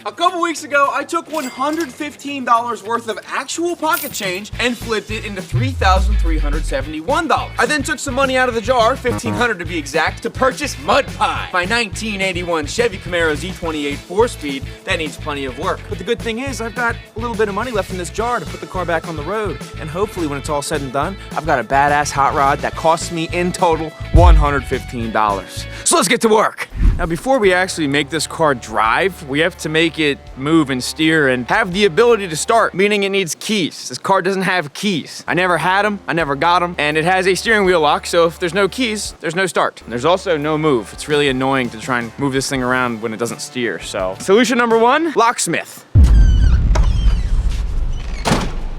A couple weeks ago, I took $115 worth of actual pocket change and flipped it into $3,371. I then took some money out of the jar, $1,500 to be exact, to purchase Mud Pie, my 1981 Chevy Camaro Z28 4-speed that needs plenty of work. But the good thing is, I've got a little bit of money left in this jar to put the car back on the road, and hopefully when it's all said and done, I've got a badass hot rod that costs me in total $115. So let's get to work. Now before we actually make this car drive, we have to make it move and steer and have the ability to start, meaning it needs keys. This car doesn't have keys. I never had them, I never got them, and it has a steering wheel lock, so if there's no keys, there's no start. And there's also no move. It's really annoying to try and move this thing around when it doesn't steer, so. Solution number one, locksmith.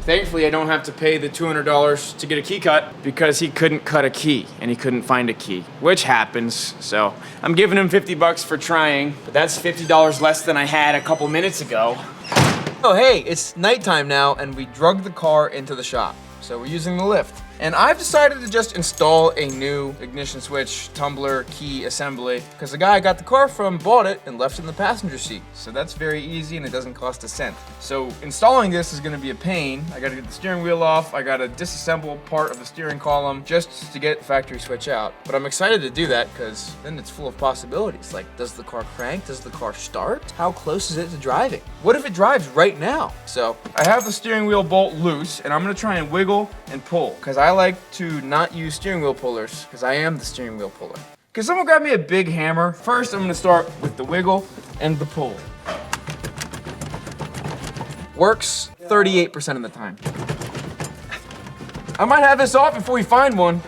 Thankfully, I don't have to pay the $200 to get a key cut because he couldn't cut a key and he couldn't find a key, which happens. So I'm giving him 50 bucks for trying, but that's $50 less than I had a couple minutes ago. Oh, hey, it's nighttime now and we drug the car into the shop. So we're using the lift. And I've decided to just install a new ignition switch, tumbler, key assembly, because the guy I got the car from bought it and left it in the passenger seat. So that's very easy and it doesn't cost a cent. So installing this is gonna be a pain. I gotta get the steering wheel off, I gotta disassemble part of the steering column just to get the factory switch out. But I'm excited to do that because then it's full of possibilities. Like, does the car crank? Does the car start? How close is it to driving? What if it drives right now? So I have the steering wheel bolt loose and I'm gonna try and wiggle and pull because I like to not use steering wheel pullers because I am the steering wheel puller. Can someone grab me a big hammer? First, I'm gonna start with the wiggle and the pull. Works 38% of the time. I might have this off before we find one.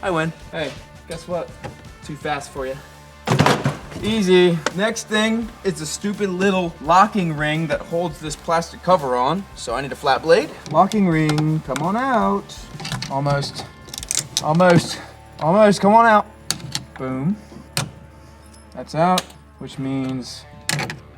I win. Hey, guess what? Too fast for you. Easy. Next thing is a stupid little locking ring that holds this plastic cover on. So I need a flat blade. Locking ring, come on out. Almost, almost, almost, come on out. Boom. That's out, which means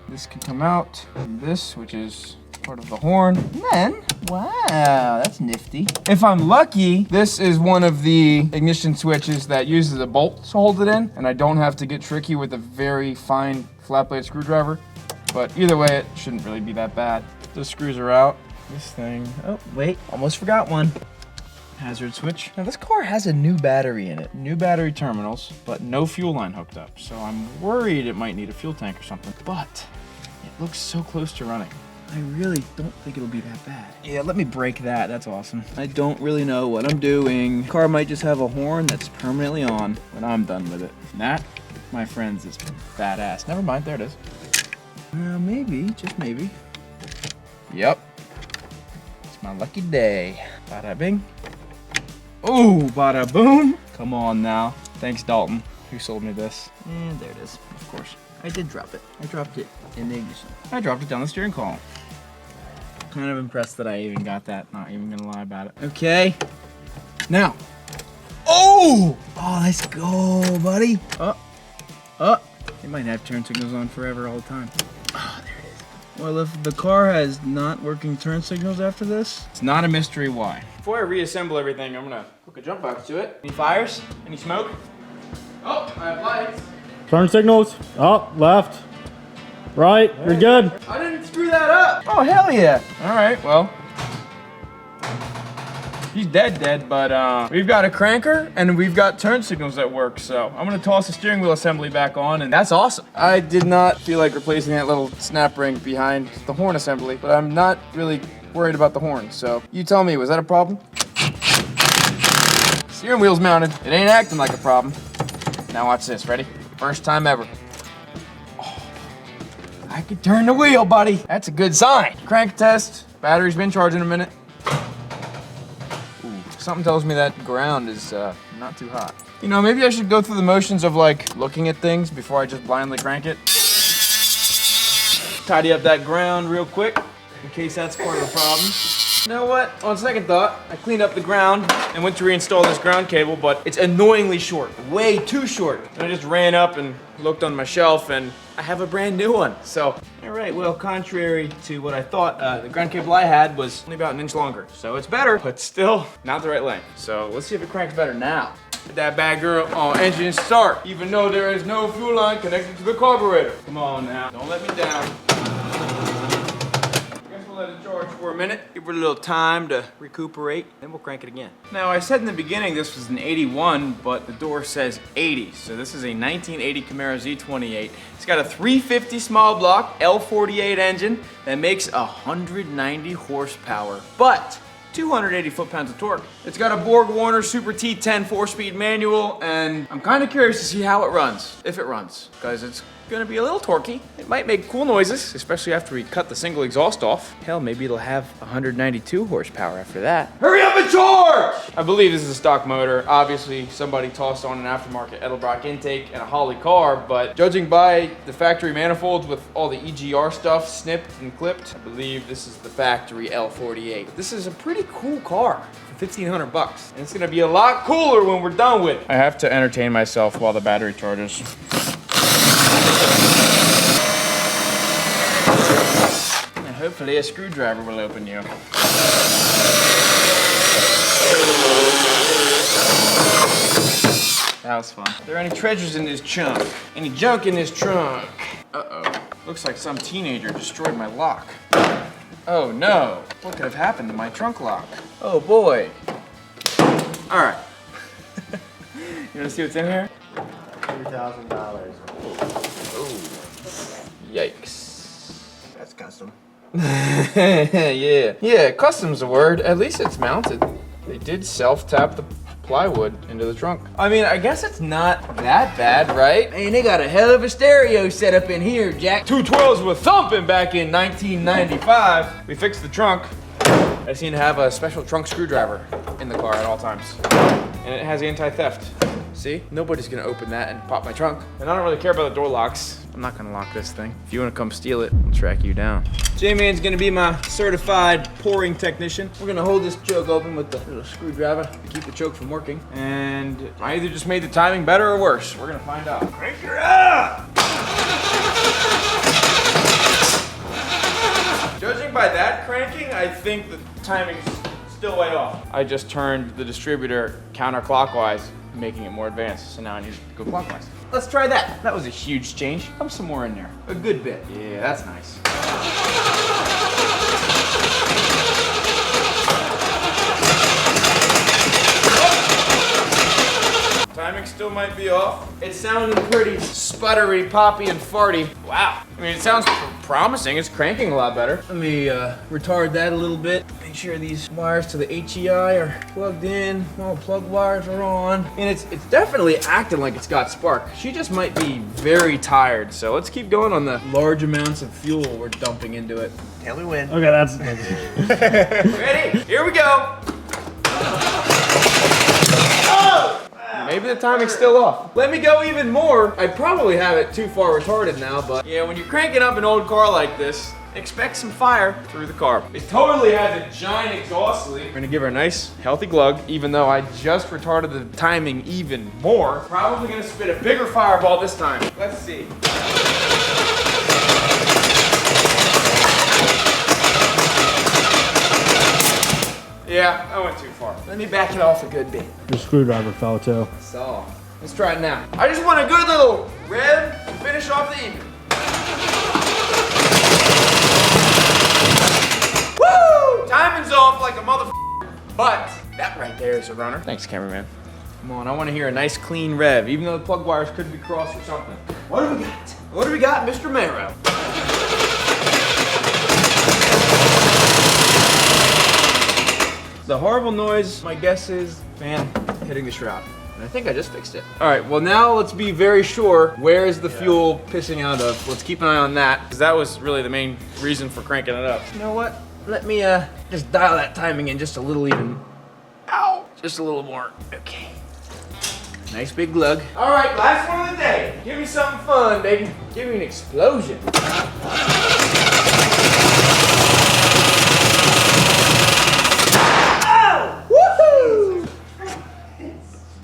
this can come out. And this, which is part of the horn. And then, wow, that's nifty. If I'm lucky, this is one of the ignition switches that uses a bolt to hold it in, and I don't have to get tricky with a very fine flat blade screwdriver. But either way, it shouldn't really be that bad. The screws are out. This thing, oh wait, almost forgot one. Hazard switch. Now this car has a new battery in it. New battery terminals, but no fuel line hooked up. So I'm worried it might need a fuel tank or something, but it looks so close to running. I really don't think it'll be that bad. Yeah, let me break that, that's awesome. I don't really know what I'm doing. The car might just have a horn that's permanently on when I'm done with it. And that, my friends, is badass. Never mind, there it is. Maybe, just maybe. Yep. It's my lucky day. Bada bing. Ooh, bada boom. Come on now. Thanks, Dalton, who sold me this. And there it is, of course. I did drop it. I dropped it in the ignition. I dropped it down the steering column. Kind of impressed that I even got that. Not even gonna lie about it. Okay. Now. Oh! Oh, let's go, buddy. It might have turn signals on forever all the time. Oh, there it is. Well, if the car has not working turn signals after this, it's not a mystery why. Before I reassemble everything, I'm gonna hook a jump box to it. Any fires? Any smoke? Oh, I have lights. Turn signals, up, left, right, you're good. I didn't screw that up. Oh, hell yeah. All right, well. He's dead, but we've got a cranker and we've got turn signals that work, so I'm gonna toss the steering wheel assembly back on, and that's awesome. I did not feel like replacing that little snap ring behind the horn assembly, but I'm not really worried about the horn, so you tell me, was that a problem? Steering wheel's mounted. It ain't acting like a problem. Now watch this, ready? First time ever. Oh, I could turn the wheel, buddy. That's a good sign. Crank test. Battery's been charging a minute. Ooh, something tells me that ground is not too hot. You know, maybe I should go through the motions of like looking at things before I just blindly crank it. Tidy up that ground real quick in case that's part of the problem. You know what? On second thought, I cleaned up the ground and went to reinstall this ground cable, but it's annoyingly short, way too short. And I just ran up and looked on my shelf and I have a brand new one. So, all right, well, contrary to what I thought, the ground cable I had was only about an inch longer. So it's better, but still not the right length. So let's see if it cranks better now. Put that bad girl on engine start, even though there is no fuel line connected to the carburetor. Come on now, don't let me down. Let it charge for a minute, give it a little time to recuperate, then we'll crank it again. Now I said in the beginning this was an 81, but the door says 80. So this is a 1980 Camaro Z28. It's got a 350 small block L48 engine that makes 190 horsepower, but 280 foot-pounds of torque. It's got a Borg-Warner Super T10 4-speed manual, and I'm kind of curious to see how it runs, if it runs, because it's gonna be a little torquey. It might make cool noises, especially after we cut the single exhaust off. Hell, maybe it'll have 192 horsepower after that. Hurry up and charge! I believe this is a stock motor. Obviously, somebody tossed on an aftermarket Edelbrock intake and a Holley car, but judging by the factory manifolds with all the EGR stuff snipped and clipped, I believe this is the factory L48. This is a pretty cool car for 1,500 bucks, and it's gonna be a lot cooler when we're done with it. I have to entertain myself while the battery charges. And hopefully a screwdriver will open you. That was fun. Are there any treasures in this trunk? Any junk in this trunk? Uh-oh. Looks like some teenager destroyed my lock. Oh no. What could have happened to my trunk lock? Oh boy. All right. You wanna see what's in here? $3,000. Yikes. That's custom. Yeah, custom's a word. At least it's mounted. They did self-tap the plywood into the trunk. I mean, I guess it's not that bad, right? Man, they got a hell of a stereo set up in here, Jack. 212s were thumping back in 1995. We fixed the trunk. I seem to have a special trunk screwdriver in the car at all times. And it has anti-theft. See? Nobody's gonna open that and pop my trunk. And I don't really care about the door locks. I'm not gonna lock this thing. If you wanna come steal it, I'll track you down. J-Man's gonna be my certified pouring technician. We're gonna hold this choke open with the little screwdriver to keep the choke from working. And I either just made the timing better or worse. We're gonna find out. Crank her up! Judging by that cranking, I think the timing's still way off. I just turned the distributor counterclockwise, making it more advanced. So now I need to go clockwise. Let's try that. That was a huge change. Pump some more in there. A good bit. Yeah, that's nice. Timing still might be off. It's sounding pretty sputtery, poppy, and farty. Wow. I mean, it sounds promising. It's cranking a lot better. Let me retard that a little bit. Make sure these wires to the HEI are plugged in. All plug wires are on. And it's definitely acting like it's got spark. She just might be very tired. So let's keep going on the large amounts of fuel we're dumping into it. Tell me when. Okay, that's Ready? Here we go. Maybe the timing's still off. Let me go even more. I probably have it too far retarded now, but yeah, when you're cranking up an old car like this, expect some fire through the car. It totally has a giant exhaust leak. We're gonna give her a nice, healthy glug, even though I just retarded the timing even more. Probably gonna spit a bigger fireball this time. Let's see. Yeah, I went too far. Let me back it off a good bit. your screwdriver fell too. So, let's try it now. I just want a good little rev to finish off the evening. Woo! Timing's off like a motherfucker, but that right there is a runner. Thanks, cameraman. Come on, I want to hear a nice clean rev, even though the plug wires could be crossed or something. What do we got? What do we got, Mr. Marrow? The horrible noise, my guess is fan hitting the shroud. And I think I just fixed it. All right, well now let's be very sure where is the fuel pissing out of. Let's keep an eye on that, because that was really the main reason for cranking it up. You know what? Let me just dial that timing in just a little even. Ow! Just a little more. Okay. Nice big glug. All right, last one of the day. Give me something fun, baby. Give me an explosion.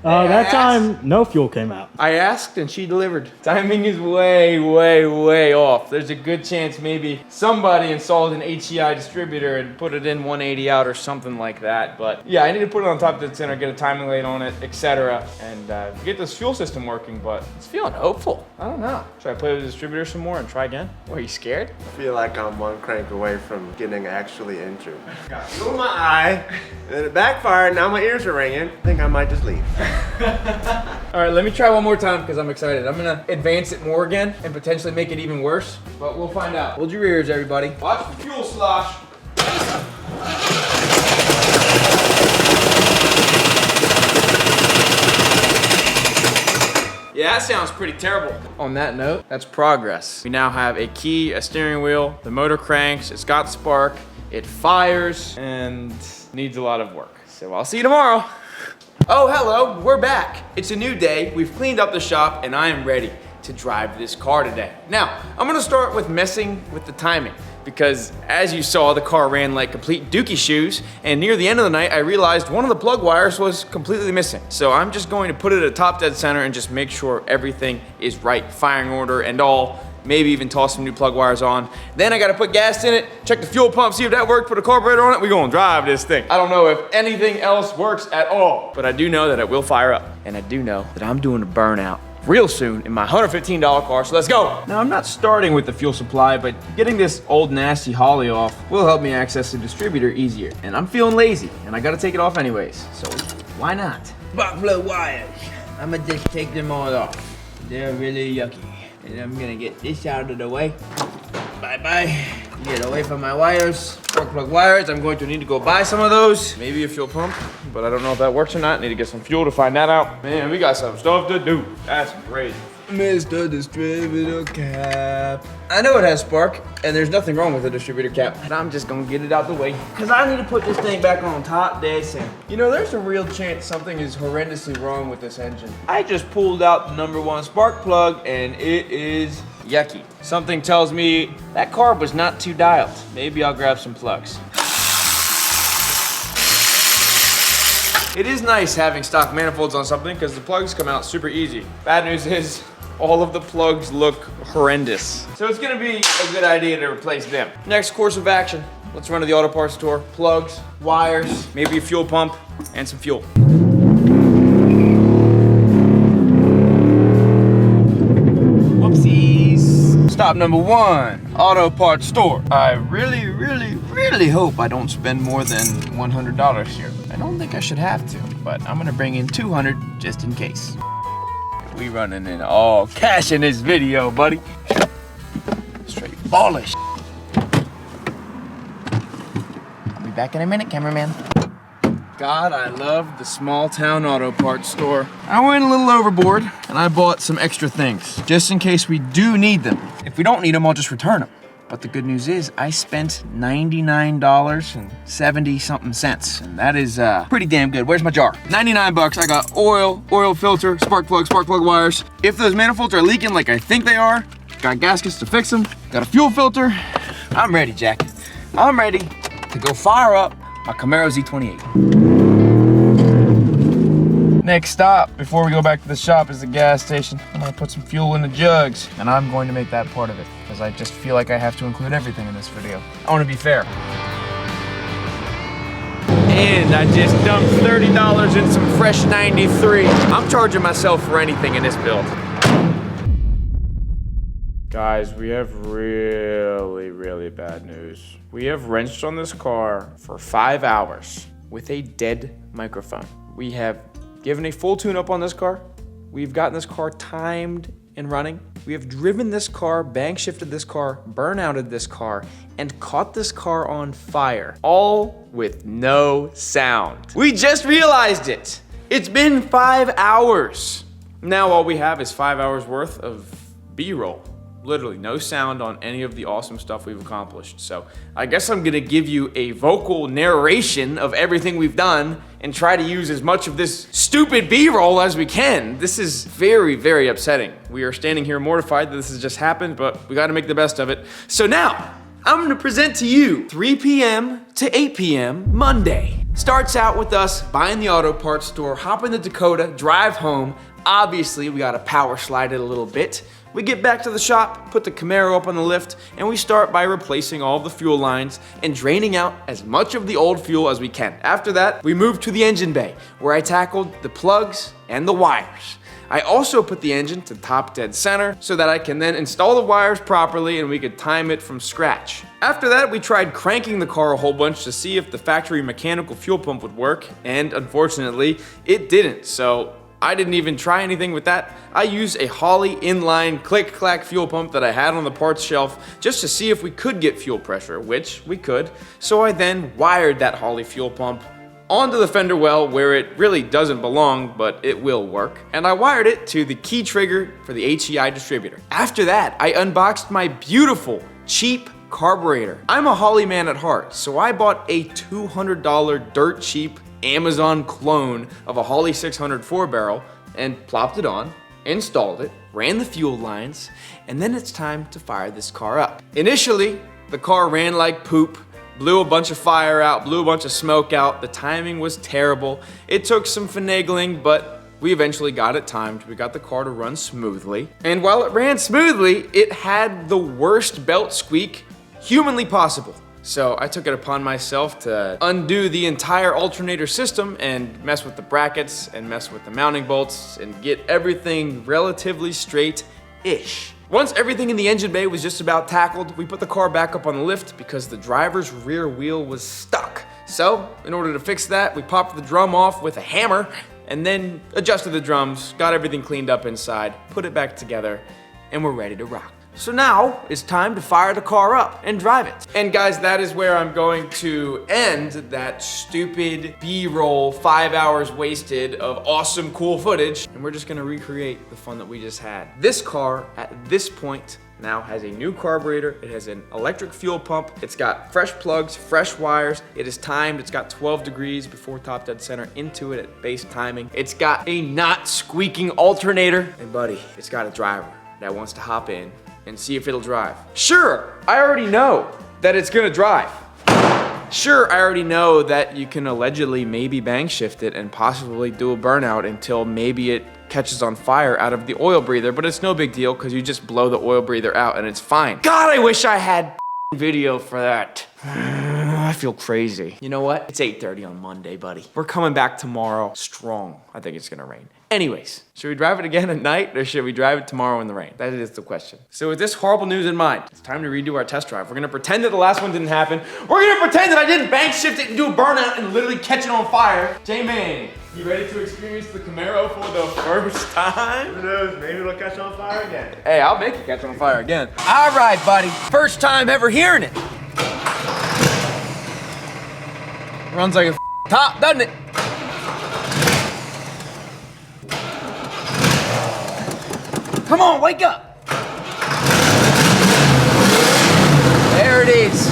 That time, no fuel came out. I asked and she delivered. Timing is way, way, way off. There's a good chance maybe somebody installed an HEI distributor and put it in 180 out or something like that. But yeah, I need to put it on top of the center, get a timing light on it, etc. And get this fuel system working, but it's feeling hopeful. I don't know. Should I play with the distributor some more and try again? Are you scared? I feel like I'm one crank away from getting actually injured. Got fuel in my eye, and it backfired, now my ears are ringing. I think I might just leave. All right, let me try one more time because I'm excited. I'm gonna advance it more again and potentially make it even worse, but we'll find out. Hold your ears, everybody. Watch the fuel slosh. Yeah, that sounds pretty terrible. On that note, that's progress. We now have a key, a steering wheel, the motor cranks, it's got spark, it fires, and needs a lot of work. So I'll see you tomorrow. Oh, hello, we're back. It's a new day, we've cleaned up the shop, and I am ready to drive this car today. Now, I'm gonna start with messing with the timing, because as you saw, the car ran like complete dookie shoes, and near the end of the night, I realized one of the plug wires was completely missing. So I'm just going to put it at top dead center and just make sure everything is right, firing order and all, maybe even toss some new plug wires on. Then I gotta put gas in it, check the fuel pump, see if that worked, put a carburetor on it, we gonna drive this thing. I don't know if anything else works at all, but I do know that it will fire up. And I do know that I'm doing a burnout real soon in my $115 car, so let's go. Now I'm not starting with the fuel supply, but getting this old nasty Holly off will help me access the distributor easier. And I'm feeling lazy, and I gotta take it off anyways, so why not? Spark plug wires, I'ma just take them all off. They're really yucky. And I'm gonna get this out of the way. Bye-bye. Get away from my wires. Spark plug wires, I'm going to need to go buy some of those. Maybe a fuel pump, but I don't know if that works or not. Need to get some fuel to find that out. Man, we got some stuff to do. That's great. Mr. Distributor Cap. I know it has spark, and there's nothing wrong with the distributor cap, but I'm just gonna get it out the way, because I need to put this thing back on top dead center. You know, there's a real chance something is horrendously wrong with this engine. I just pulled out the #1 spark plug, and it is yucky. Something tells me that carb was not too dialed. Maybe I'll grab some plugs. It is nice having stock manifolds on something because the plugs come out super easy. Bad news is all of the plugs look horrendous. So it's gonna be a good idea to replace them. Next course of action, let's run to the auto parts store. Plugs, wires, maybe a fuel pump, and some fuel. Whoopsies. Stop #1, auto parts store. I really, really, really hope I don't spend more than $100 here. I don't think I should have to, but I'm gonna bring in 200 just in case. We running in all cash in this video, buddy. Straight ballish. I'll be back in a minute, cameraman. God, I love the small town auto parts store. I went a little overboard and I bought some extra things just in case we do need them. If we don't need them, I'll just return them. But the good news is I spent $99.70 something cents, and that is pretty damn good. Where's my jar? 99 bucks. I got oil filter, spark plug wires. If those manifolds are leaking like I think they are, got gaskets to fix them, got a fuel filter. I'm ready, Jack. I'm ready to go fire up my Camaro Z28. Next stop, before we go back to the shop, is the gas station. I'm gonna put some fuel in the jugs, and I'm going to make that part of it, because I just feel like I have to include everything in this video. I wanna be fair. And I just dumped $30 in some fresh 93. I'm charging myself for anything in this build. Guys, we have really, really bad news. We have wrenched on this car for 5 hours with a dead microphone. We have given a full tune-up on this car. We've gotten this car timed and running. We have driven this car, bank shifted this car, burnouted this car, and caught this car on fire, all with no sound. We just realized it. It's been 5 hours. Now all we have is 5 hours worth of B-roll. Literally no sound on any of the awesome stuff we've accomplished. So I guess I'm gonna give you a vocal narration of everything we've done and try to use as much of this stupid B-roll as we can. This is very, very upsetting. We are standing here mortified that this has just happened, but we gotta make the best of it. So now, I'm gonna present to you 3 p.m. to 8 p.m. Monday. Starts out with us buying the auto parts store, hop in the Dakota, drive home. Obviously, we gotta power slide it a little bit. We get back to the shop, put the Camaro up on the lift, and we start by replacing all the fuel lines and draining out as much of the old fuel as we can. After that, we moved to the engine bay, where I tackled the plugs and the wires. I also put the engine to top dead center so that I can then install the wires properly and we could time it from scratch. After that, we tried cranking the car a whole bunch to see if the factory mechanical fuel pump would work, and unfortunately, it didn't. So I didn't even try anything with that. I used a Holley inline click-clack fuel pump that I had on the parts shelf just to see if we could get fuel pressure, which we could. So I then wired that Holley fuel pump onto the fender well where it really doesn't belong, but it will work. And I wired it to the key trigger for the HEI distributor. After that, I unboxed my beautiful, cheap carburetor. I'm a Holley man at heart, so I bought a $200 dirt cheap Amazon clone of a Holley 600 4-barrel and plopped it on, installed it, ran the fuel lines, and then it's time to fire this car up. Initially, the car ran like poop, blew a bunch of fire out, blew a bunch of smoke out. The timing was terrible. It took some finagling, but we eventually got it timed. We got the car to run smoothly. And while it ran smoothly, it had the worst belt squeak humanly possible. So I took it upon myself to undo the entire alternator system and mess with the brackets and mess with the mounting bolts and get everything relatively straight-ish. Once everything in the engine bay was just about tackled, we put the car back up on the lift because the driver's rear wheel was stuck. So in order to fix that, we popped the drum off with a hammer and then adjusted the drums, got everything cleaned up inside, put it back together, and we're ready to rock. So now it's time to fire the car up and drive it. And guys, that is where I'm going to end that stupid B-roll 5 hours wasted of awesome, cool footage. And we're just gonna recreate the fun that we just had. This car, at this point, now has a new carburetor. It has an electric fuel pump. It's got fresh plugs, fresh wires. It is timed. It's got 12 degrees before top dead center into it at base timing. It's got a not squeaking alternator. And buddy, it's got a driver that wants to hop in and see if it'll drive. Sure, I already know that it's gonna drive. Sure, I already know that you can allegedly maybe bang shift it and possibly do a burnout until maybe it catches on fire out of the oil breather, but it's no big deal because you just blow the oil breather out and it's fine. God, I wish I had video for that. I feel crazy. You know what? It's 8:30 on Monday, buddy. We're coming back tomorrow strong. I think it's gonna rain. Anyways, should we drive it again at night or should we drive it tomorrow in the rain? That is the question. So with this horrible news in mind, it's time to redo our test drive. We're gonna pretend that the last one didn't happen. We're gonna pretend that I didn't bank shift it and do a burnout and literally catch it on fire. J-Man, you ready to experience the Camaro for the first time? Who knows, maybe it'll catch on fire again. Hey, I'll make it catch on fire again. All right, buddy. First time ever hearing it. Runs like a top, doesn't it? Come on, wake up. There it is.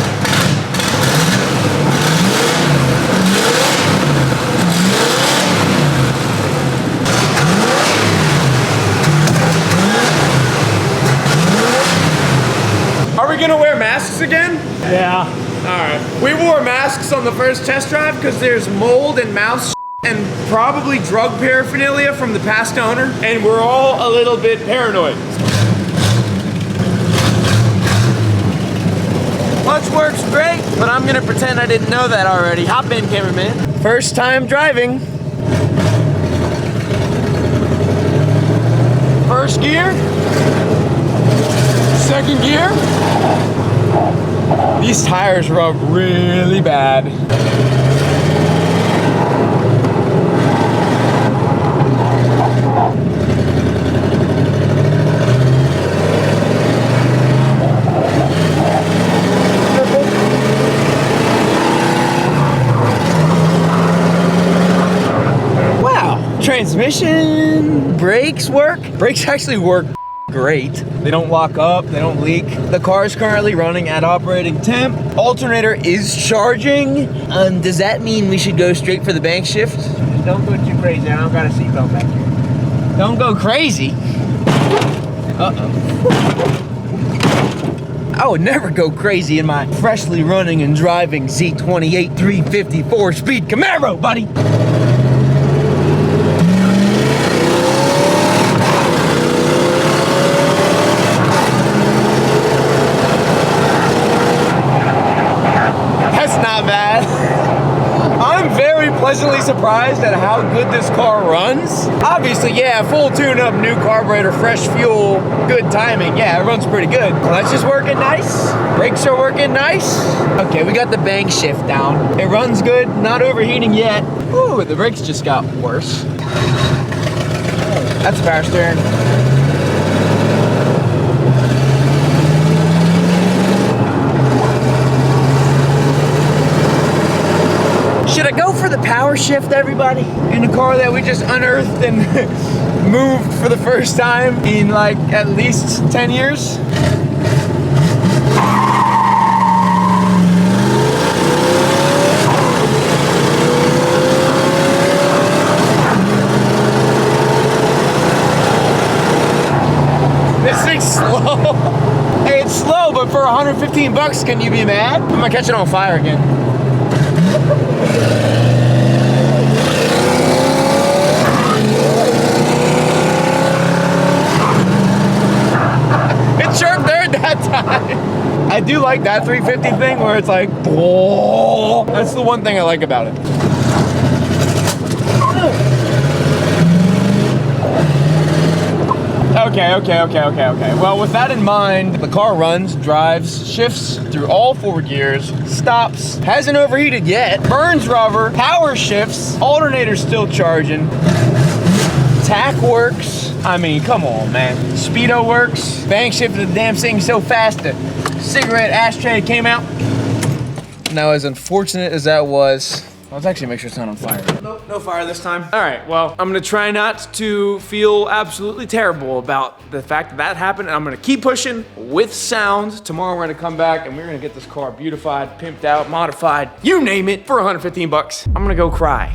Are we gonna wear masks again? Yeah. Alright. We wore masks on the first test drive because there's mold and mouse and probably drug paraphernalia from the past owner, and we're all a little bit paranoid. Clutch works great, but I'm gonna pretend I didn't know that already. Hop in, cameraman. First time driving. First gear. Second gear. These tires rub really bad. Wow, transmission, brakes work. Brakes actually work great. They don't lock up, they don't leak. The car is currently running at operating temp. Alternator is charging. Does that mean we should go straight for the bank shift? Just don't go too crazy, I don't got a seatbelt back here. Don't go crazy. Uh-oh. I would never go crazy in my freshly running and driving Z28 350 4-speed Camaro, buddy. That's not bad. I'm very pleasantly surprised at how good this car runs. Obviously, yeah, full tune-up, new carburetor, fresh fuel, good timing. Yeah, it runs pretty good. Clutch is working nice. Brakes are working nice. Okay, we got the bank shift down. It runs good, not overheating yet. Ooh, the brakes just got worse. That's a power steering. Should I go for the power shift, everybody? In a car that we just unearthed and moved for the first time in like at least 10 years? This thing's slow. Hey, it's slow, but for 115 bucks, can you be mad? I'm gonna catch it on fire again. It sure third that time. I do like that 350 thing where it's like, whoa. That's the one thing I like about it. Okay. Well, with that in mind, the car runs, drives, shifts through all 4 gears, stops, hasn't overheated yet, burns rubber, power shifts, alternator's still charging, tack works. I mean, come on, man. Speedo works, bank shifted the damn thing so fast the cigarette ashtray came out. Now, as unfortunate as that was, let's actually make sure it's not on fire. Nope, no fire this time. All right, well, I'm gonna try not to feel absolutely terrible about the fact that that happened, and I'm gonna keep pushing with sound. Tomorrow we're gonna come back and we're gonna get this car beautified, pimped out, modified, you name it, for 115 bucks. I'm gonna go cry.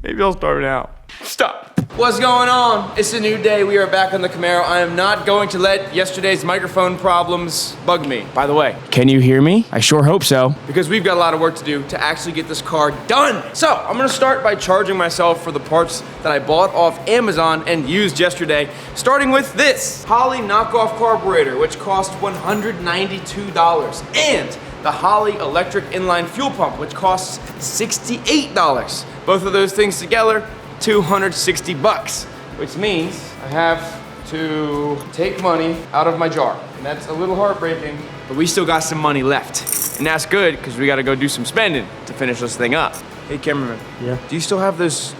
Maybe I'll start it out. Stop. What's going on? It's a new day. We are back on the Camaro. I am not going to let yesterday's microphone problems bug me. By the way, can you hear me? I sure hope so, because we've got a lot of work to do to actually get this car done. So I'm gonna start by charging myself for the parts that I bought off Amazon and used yesterday, starting with this Holley knockoff carburetor, which cost $192, and the Holley electric inline fuel pump, which costs $68. Both of those things together, 260 bucks, which means I have to take money out of my jar. And that's a little heartbreaking, but we still got some money left. And that's good, because we gotta go do some spending to finish this thing up. Hey, cameraman. Yeah? Do you still have those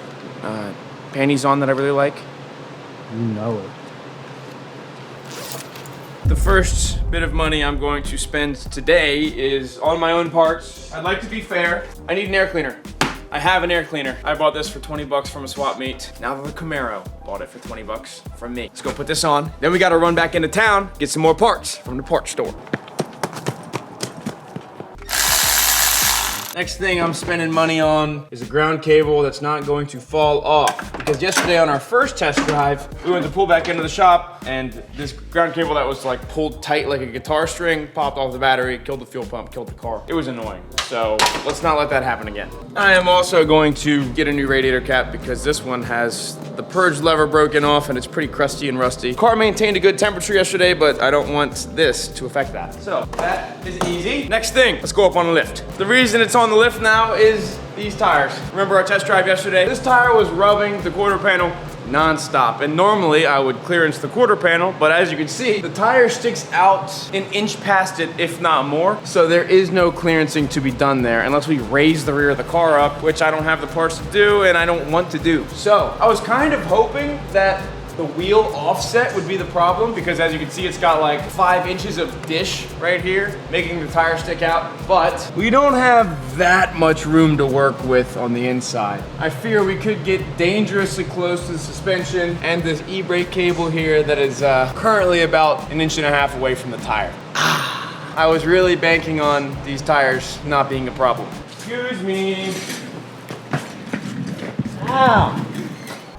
panties on that I really like? You know it. The first bit of money I'm going to spend today is on my own parts. I'd like to be fair. I need an air cleaner. I have an air cleaner. I bought this for 20 bucks from a swap meet. Now the Camaro bought it for 20 bucks from me. Let's go put this on. Then we gotta run back into town, get some more parts from the parts store. Next thing I'm spending money on is a ground cable that's not going to fall off. Because yesterday on our first test drive, we went to pull back into the shop and this ground cable that was like pulled tight like a guitar string popped off the battery, killed the fuel pump, killed the car. It was annoying. So let's not let that happen again. I am also going to get a new radiator cap because this one has the purge lever broken off and it's pretty crusty and rusty. Car maintained a good temperature yesterday, but I don't want this to affect that. So that is easy. Next thing, let's go up on the lift. The reason it's on the lift now is these tires. Remember our test drive yesterday? This tire was rubbing the quarter panel non-stop, and normally I would clearance the quarter panel, but as you can see, the tire sticks out an inch past it, if not more, so there is no clearancing to be done there unless we raise the rear of the car up, which I don't have the parts to do and I don't want to do. So I was kind of hoping that the wheel offset would be the problem, because as you can see, it's got like 5 inches of dish right here, making the tire stick out, but we don't have that much room to work with on the inside. I fear we could get dangerously close to the suspension and this e-brake cable here that is currently about 1.5 inches away from the tire. I was really banking on these tires not being a problem. Excuse me. Ow.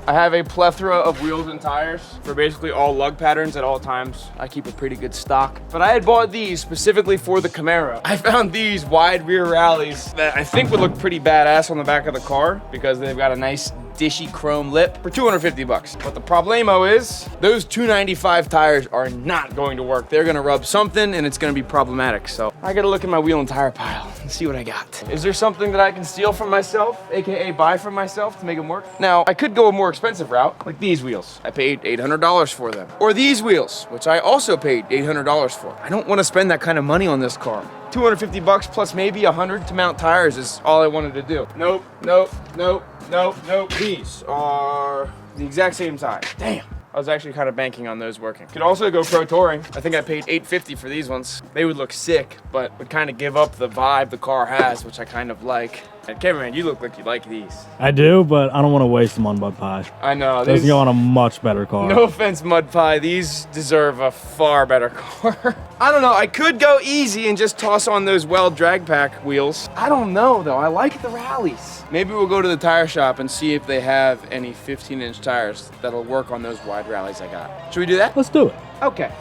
I have a plethora of wheels and tires for basically all lug patterns at all times. I keep a pretty good stock. But I had bought these specifically for the Camaro. I found these wide rear rallies that I think would look pretty badass on the back of the car because they've got a nice dishy chrome lip for 250 bucks. But the problemo is those 295 tires are not going to work. They're gonna rub something and it's gonna be problematic. So I gotta look in my wheel and tire pile and see what I got. Is there something that I can steal from myself, AKA buy from myself to make them work? Now, I could go a more expensive route, like these wheels. I paid $800 for them. Or these wheels, which I also paid $800 for. I don't wanna spend that kind of money on this car. 250 bucks plus maybe 100 to mount tires is all I wanted to do. Nope, nope, nope, nope, nope. These are the exact same size. Damn. I was actually kind of banking on those working. Could also go pro touring. I think I paid $850 for these ones. They would look sick, but would kind of give up the vibe the car has, which I kind of like. And cameraman, you look like you like these. I do, but I don't want to waste them on Mud Pie. I know. Those go on a much better car. No offense, Mud Pie. These deserve a far better car. I don't know. I could go easy and just toss on those Weld drag pack wheels. I don't know, though. I like the rallies. Maybe we'll go to the tire shop and see if they have any 15-inch tires that'll work on those wide rallies I got. Should we do that? Let's do it. Okay.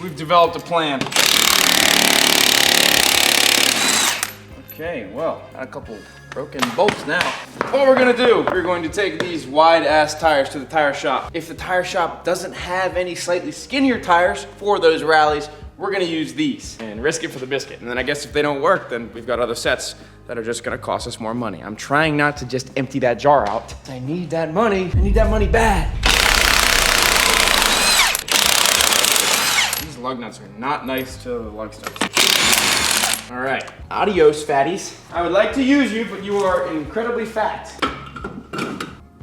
We've developed a plan. Okay, well, got a couple broken bolts now. What we're gonna do, we're going to take these wide ass tires to the tire shop. If the tire shop doesn't have any slightly skinnier tires for those rallies, we're gonna use these and risk it for the biscuit. And then I guess if they don't work, then we've got other sets that are just gonna cost us more money. I'm trying not to just empty that jar out. I need that money. I need that money bad. These lug nuts are not nice to the lug studs. All right, adios, fatties. I would like to use you, but you are incredibly fat.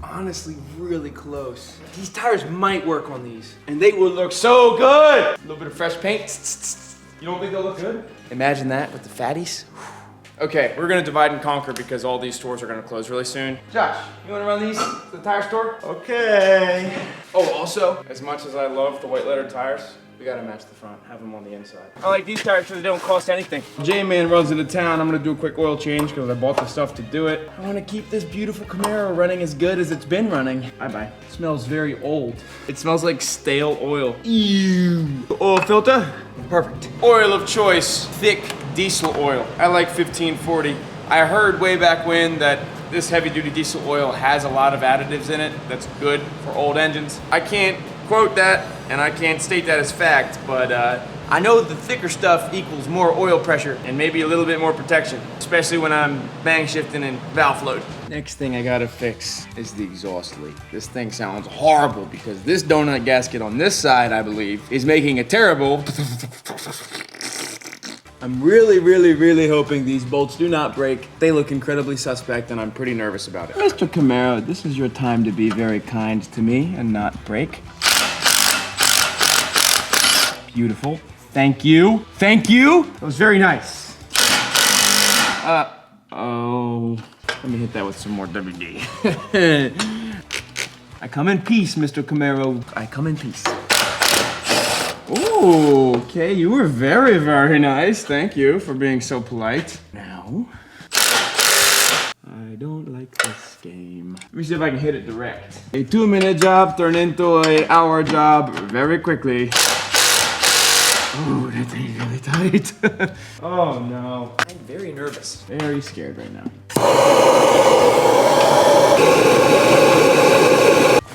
Honestly, really close. These tires might work on these, and they would look so good. A little bit of fresh paint. You don't think they'll look good? Imagine that with the fatties. Okay, we're gonna divide and conquer because all these stores are gonna close really soon. Josh, you wanna run these to the tire store? Okay. Oh, also, as much as I love the white letter tires, we gotta match the front, have them on the inside. I like these tires because they don't cost anything. J-Man runs into town. I'm gonna do a quick oil change because I bought the stuff to do it. I wanna keep this beautiful Camaro running as good as it's been running. Bye-bye. It smells very old. It smells like stale oil. Ew. Oil filter? Perfect. Oil of choice, thick diesel oil. I like 1540. I heard way back when that this heavy duty diesel oil has a lot of additives in it that's good for old engines. I can't quote that, and I can't state that as fact, but I know the thicker stuff equals more oil pressure and maybe a little bit more protection, especially when I'm bang shifting and valve load. Next thing I gotta fix is the exhaust leak. This thing sounds horrible because this donut gasket on this side, I believe, is making a terrible. I'm really hoping these bolts do not break. They look incredibly suspect and I'm pretty nervous about it. Mr. Camaro, this is your time to be very kind to me and not break. Beautiful. Thank you. Thank you. That was very nice. Oh. Let me hit that with some more WD. I come in peace, Mr. Camaro. I come in peace. Ooh, okay, you were very nice. Thank you for being so polite. Now, I don't like this game. Let me see if I can hit it direct. A 2-minute job turned into an hour job very quickly. Oh, that thing's really tight. Oh no. I'm very nervous. Very scared right now.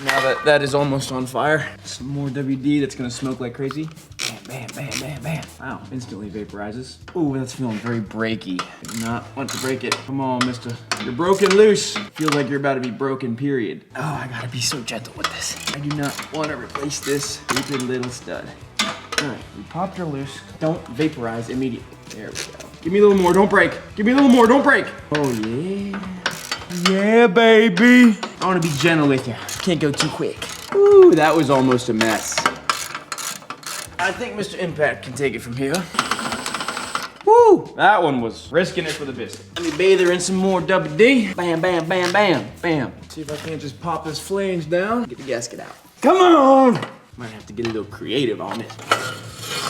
Now that is almost on fire. Some more WD that's gonna smoke like crazy. Bam, bam, bam, bam, bam. Wow, instantly vaporizes. Ooh, that's feeling very breaky. I do not want to break it. Come on, mister. You're broken loose. Feels like you're about to be broken, period. Oh, I gotta be so gentle with this. I do not want to replace this stupid little stud. All right, we popped her loose. Don't vaporize immediately. There we go. Give me a little more, don't break. Give me a little more, don't break. Oh yeah. Yeah, baby. I want to be gentle with you. Can't go too quick. Ooh, that was almost a mess. I think Mr. Impact can take it from here. Woo! That one was risking it for the biscuit. Let me bathe her in some more WD. Bam, bam, bam, bam, bam. See if I can't just pop this flange down. Get the gasket out. Come on! Might have to get a little creative on it.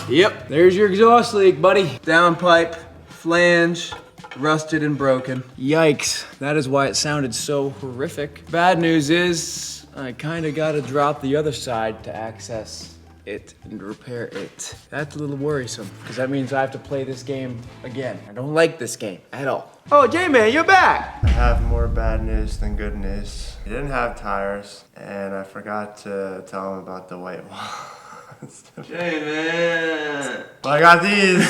Yep, there's your exhaust leak, buddy. Downpipe, flange, rusted and broken. Yikes, that is why it sounded so horrific. Bad news is, I kinda gotta drop the other side to access it and repair it. That's a little worrisome, because that means I have to play this game again. I don't like this game at all. Oh, J-Man, you're back! I have more bad news than good news. He didn't have tires, and I forgot to tell him about the white ones. J-Man! Well, I got these,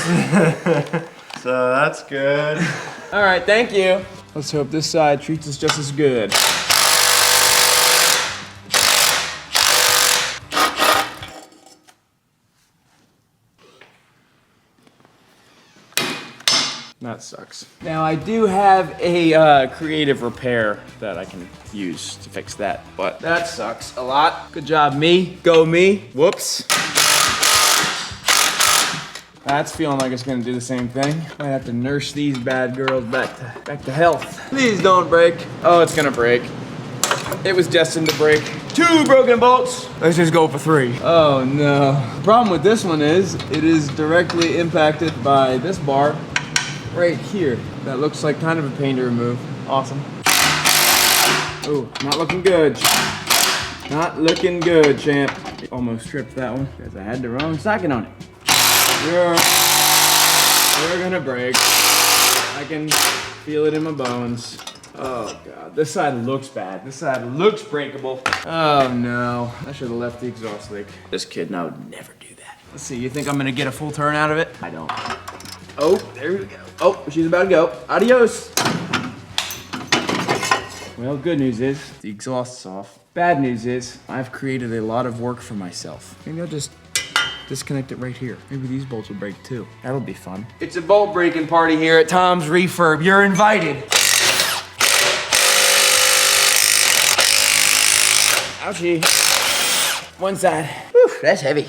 so that's good. All right, thank you. Let's hope this side treats us just as good. That sucks. Now I do have a creative repair that I can use to fix that, but that sucks a lot. Good job, me. Go me. Whoops. That's feeling like it's gonna do the same thing. Might have to nurse these bad girls back to health. Please don't break. Oh, it's gonna break. It was destined to break. 2 broken bolts. Let's just go for 3. Oh no. The problem with this one is, it is directly impacted by this bar right here. That looks like kind of a pain to remove. Awesome. Oh, not looking good. Not looking good, champ. Almost tripped that one because I had the wrong socket on it. You're gonna break. I can feel it in my bones. Oh God, this side looks bad. This side looks breakable. Oh no, I should have left the exhaust leak. This kid now would never do that. Let's see, you think I'm gonna get a full turn out of it? I don't. Oh, there we go. Oh, she's about to go. Adios. Well, good news is the exhaust's off. Bad news is I've created a lot of work for myself. Maybe I'll just disconnect it right here. Maybe these bolts will break too. That'll be fun. It's a bolt breaking party here at Tom's Refurb. You're invited. Ouchie. One side. Whew, that's heavy.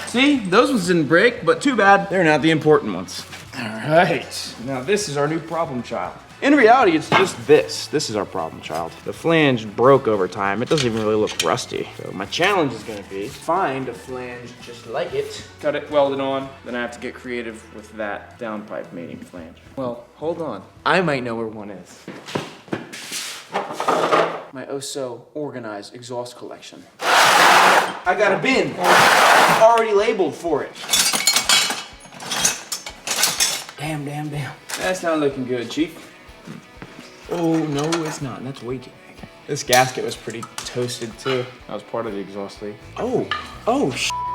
See, those ones didn't break, but too bad. They're not the important ones. All right, now this is our new problem child. In reality, it's just this. This is our problem child. The flange broke over time. It doesn't even really look rusty. So my challenge is gonna be find a flange just like it, cut it, weld it on, then I have to get creative with that downpipe mating flange. Well, hold on. I might know where one is. My oh so organized exhaust collection. I got a bin already labeled for it. Damn, damn, damn. That's not looking good, Chief. Oh, no, it's not. That's way too big. This gasket was pretty toasted, too. That was part of the exhaust leak. Oh,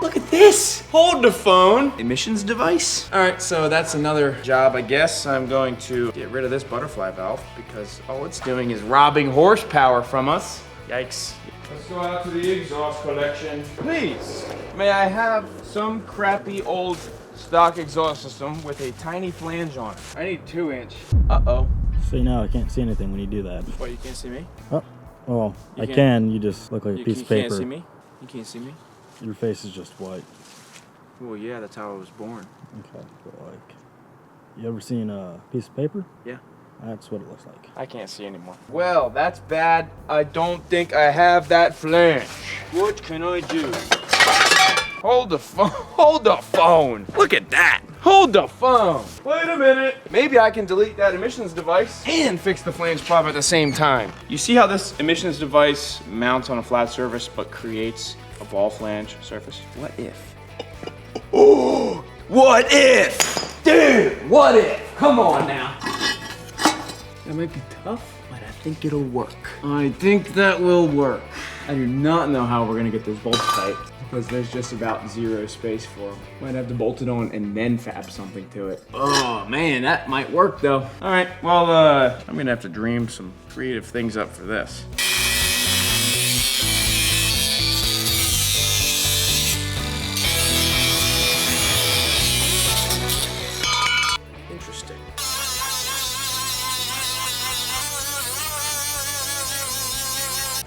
look at this. Hold the phone. Emissions device. All right, so that's another job, I guess. I'm going to get rid of this butterfly valve because all it's doing is robbing horsepower from us. Yikes. Let's go out to the exhaust collection. Please, may I have some crappy old stock exhaust system with a tiny flange on it? I need 2-inch. Uh-oh. See, now I can't see anything when you do that. What, you can't see me? Oh, well, I can't- can. You just look like a piece of paper. You can't see me? You can't see me? Your face is just white. Well, yeah, that's how I was born. Okay, but like, you ever seen a piece of paper? Yeah. That's what it looks like. I can't see anymore. Well, that's bad. I don't think I have that flange. What can I do? Hold the phone. Hold the phone. Look at that. Hold the phone. Wait a minute. Maybe I can delete that emissions device and fix the flange problem at the same time. You see how this emissions device mounts on a flat surface but creates a ball flange surface? What if? Oh, what if? Dude, what if? Come on now. That might be tough, but I think it'll work. I think that will work. I do not know how we're gonna get those bolts tight because there's just about 0 space for them. Might have to bolt it on and then fab something to it. Oh man, that might work though. All right, well, I'm gonna have to dream some creative things up for this. Interesting.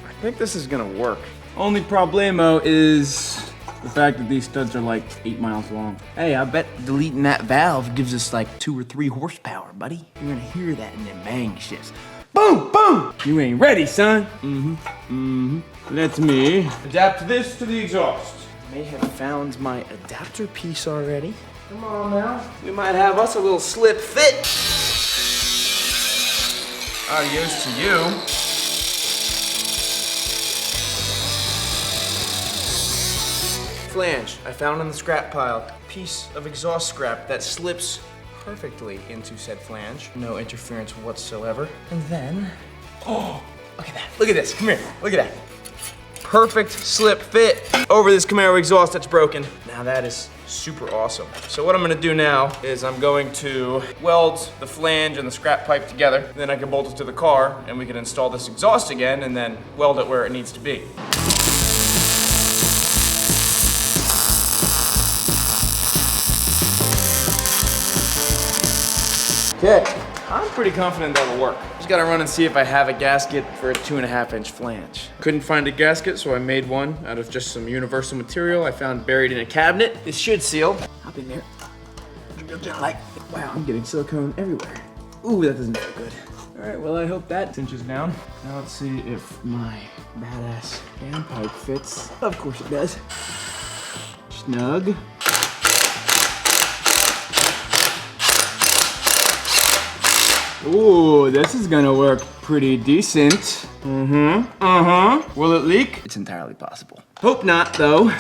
I think this is gonna work. Only problemo is the fact that these studs are like 8 miles long. Hey, I bet deleting that valve gives us like 2 or 3 horsepower, buddy. You're gonna hear that in them bang shifts. Boom, boom! You ain't ready, son. Let me adapt this to the exhaust. May have found my adapter piece already. Come on now. We might have us a little slip fit. Adios to you. Flange, I found in the scrap pile. Piece of exhaust scrap that slips perfectly into said flange. No interference whatsoever. And then, oh, look at that. Look at this, come here, look at that. Perfect slip fit over this Camaro exhaust that's broken. Now that is super awesome. So what I'm gonna do now is I'm going to weld the flange and the scrap pipe together. Then I can bolt it to the car and we can install this exhaust again and then weld it where it needs to be. Okay, I'm pretty confident that'll work. Just gotta run and see if I have a gasket for a 2.5-inch flange. Couldn't find a gasket, so I made one out of just some universal material I found buried in a cabinet. This should seal. Hop in there. Wow, I'm getting silicone everywhere. Ooh, that doesn't feel good. All right, well, I hope that cinches down. Now let's see if my badass pipe fits. Of course it does. Snug. Ooh, this is gonna work pretty decent. Will it leak? It's entirely possible. Hope not, though.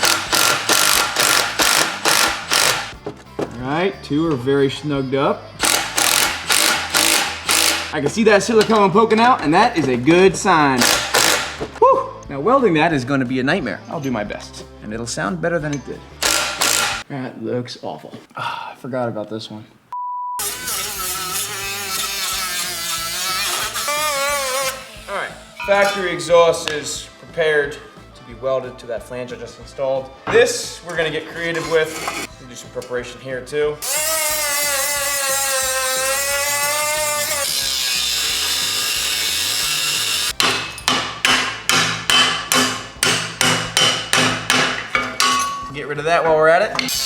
All right, two are very snugged up. I can see that silicone poking out, and that is a good sign. Whew. Now, welding that is gonna be a nightmare. I'll do my best, and it'll sound better than it did. That looks awful. I forgot about this one. Factory exhaust is prepared to be welded to that flange I just installed. This we're gonna get creative with. We'll do some preparation here too. Get rid of that while we're at it.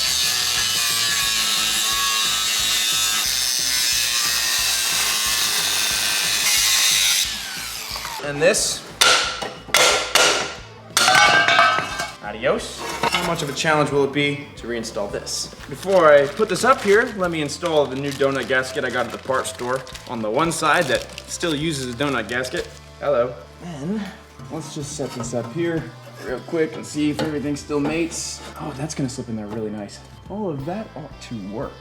And this, adios. How much of a challenge will it be to reinstall this? Before I put this up here, let me install the new donut gasket I got at the parts store on the one side that still uses a donut gasket. Hello. And let's just set this up here real quick and see if everything still mates. Oh, that's gonna slip in there really nice. All of that ought to work.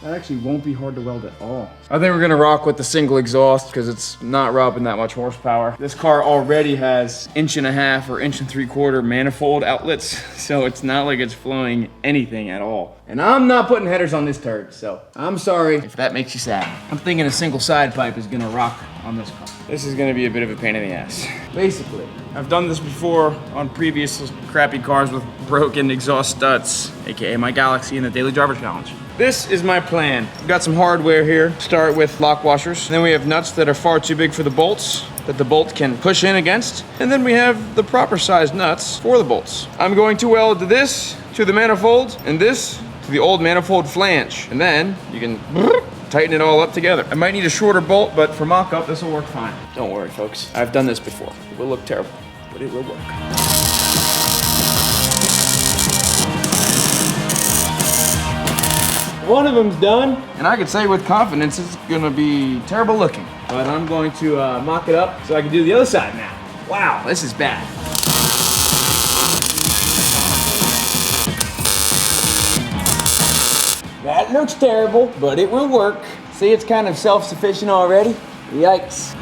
That actually won't be hard to weld at all. I think we're gonna rock with the single exhaust because it's not rubbing that much horsepower. This car already has 1.5 or 1.75 manifold outlets, so it's not like it's flowing anything at all. And I'm not putting headers on this turd, so I'm sorry if that makes you sad. I'm thinking a single side pipe is gonna rock on this car. This is gonna be a bit of a pain in the ass. Basically, I've done this before on previous crappy cars with broken exhaust studs, AKA my Galaxy in the Daily Driver Challenge. This is my plan. We've got some hardware here. Start with lock washers. Then we have nuts that are far too big for the bolts that the bolt can push in against. And then we have the proper size nuts for the bolts. I'm going to weld this to the manifold and this to the old manifold flange. And then you can tighten it all up together. I might need a shorter bolt, but for mock-up, this will work fine. Don't worry, folks. I've done this before. It will look terrible, but it will work. One of them's done, and I can say with confidence it's gonna be terrible looking. But I'm going to mock it up so I can do the other side now. Wow, this is bad. That looks terrible, but it will work. See, it's kind of self-sufficient already. Yikes.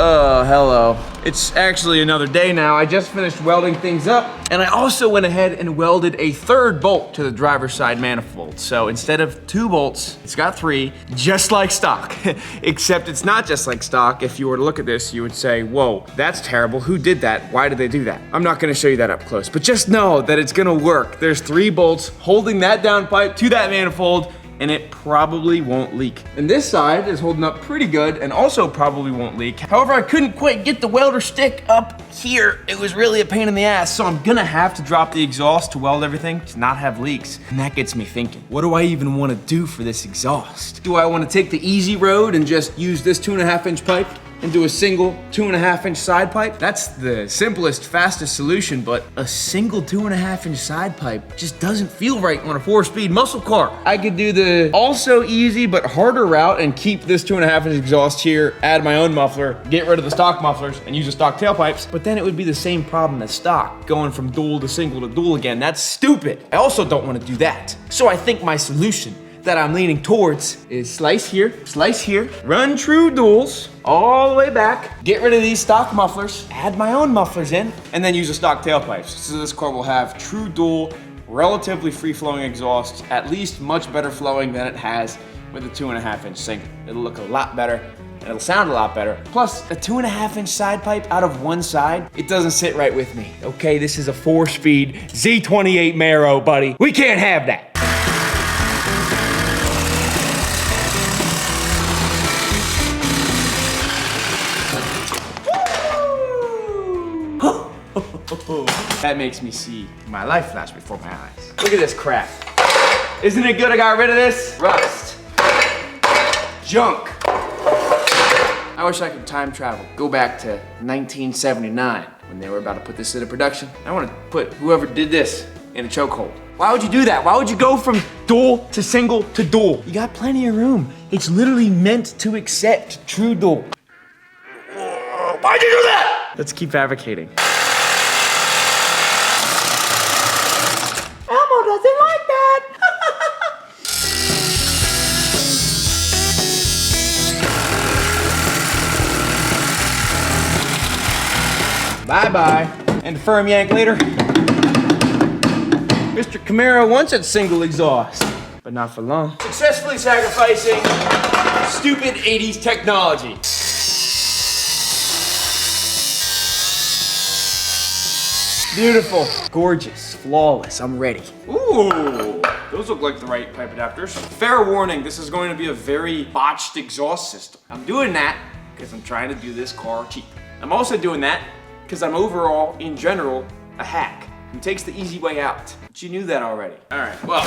Oh, hello. It's actually another day now. I just finished welding things up, and I also went ahead and welded a third bolt to the driver's side manifold. So instead of 2 bolts, it's got 3, just like stock. Except it's not just like stock. If you were to look at this, you would say, whoa, that's terrible. Who did that? Why did they do that? I'm not gonna show you that up close, but just know that it's gonna work. There's 3 bolts holding that down pipe to that manifold, and it probably won't leak. And this side is holding up pretty good and also probably won't leak. However, I couldn't quite get the welder stick up here. It was really a pain in the ass, so I'm gonna have to drop the exhaust to weld everything to not have leaks. And that gets me thinking, what do I even wanna do for this exhaust? Do I wanna take the easy road and just use this 2.5-inch pipe? into a single 2.5-inch side pipe. That's the simplest, fastest solution, but a single 2.5-inch side pipe just doesn't feel right on a 4-speed muscle car. I could do the also easy but harder route and keep this 2.5-inch exhaust here, add my own muffler, get rid of the stock mufflers, and use the stock tailpipes, but then it would be the same problem as stock, going from dual to single to dual again. That's stupid. I also don't want to do that. So I think my solution that I'm leaning towards is slice here, run true duals all the way back, get rid of these stock mufflers, add my own mufflers in, and then use the stock tailpipes. So this car will have true dual, relatively free-flowing exhaust, at least much better flowing than it has with a 2.5-inch single. It'll look a lot better, and it'll sound a lot better. Plus, a 2.5-inch side pipe out of one side, it doesn't sit right with me. Okay, this is a 4-speed Z28 Mero, buddy. We can't have that. That makes me see my life flash before my eyes. Look at this crap. Isn't it good I got rid of this? Rust. Junk. I wish I could time travel. Go back to 1979 when they were about to put this into production. I want to put whoever did this in a chokehold. Why would you do that? Why would you go from dual to single to dual? You got plenty of room. It's literally meant to accept true dual. Why'd you do that? Let's keep advocating. Elmo doesn't like that. Bye-bye. And a firm yank later. Mr. Camaro wants its single exhaust, but not for long. Successfully sacrificing stupid 80s technology. Beautiful, gorgeous, flawless, I'm ready. Ooh, those look like the right pipe adapters. Fair warning, this is going to be a very botched exhaust system. I'm doing that because I'm trying to do this car cheap. I'm also doing that because I'm overall, in general, a hack who takes the easy way out. But you knew that already. All right, well,